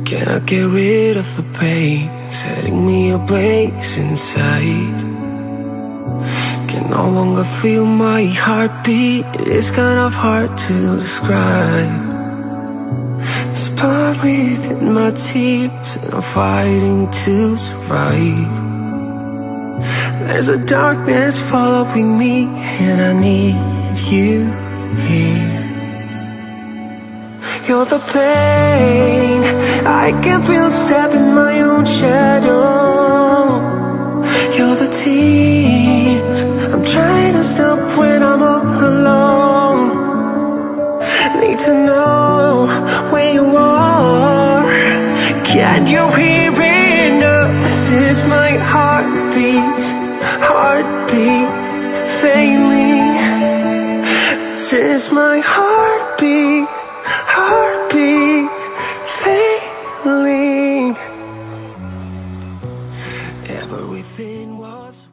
Can I get rid of the pain, setting me ablaze inside? Can no longer feel my heartbeat, it's kind of hard to describe. There's blood within my tears and I'm fighting to survive. There's a darkness following me and I need you here. You're the pain I can feel, stabbing my own shadow. You're the tears I'm trying to stop when I'm all alone. Need to know where you are. Can you hear it now? This is my heartbeat, heartbeat failing. This is my heartbeat, heartbeat failing. Everything was